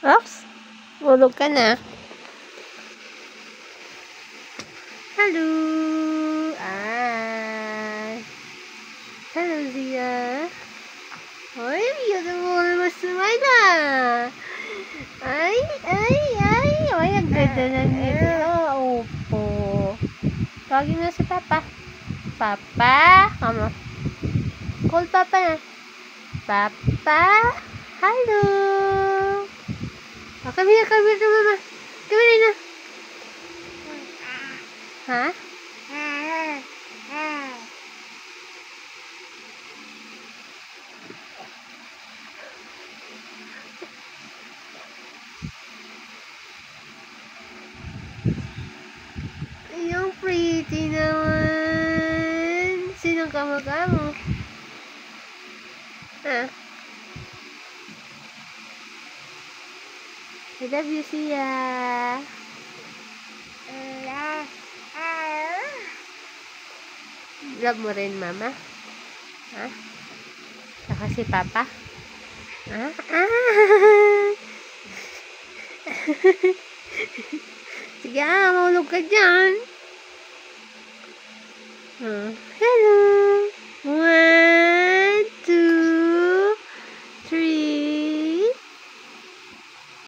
Ops, tulog ka na. Hello. Hello, Zia. Ay, beautiful. Masumay na. Ay. Ay, ang ganda na niya. Opo. Tawagin na si Papa. Papa. Come on. Call Papa na. Papa. Hello. Oh, come here to Mama. Come here na. Ha? Yung pretty naman. Sinong kamukha mo? Ha? I love you, Sia. Love mo rin, Mama? Ha? Saka si Papa? Ha? Sige, maulog ka dyan.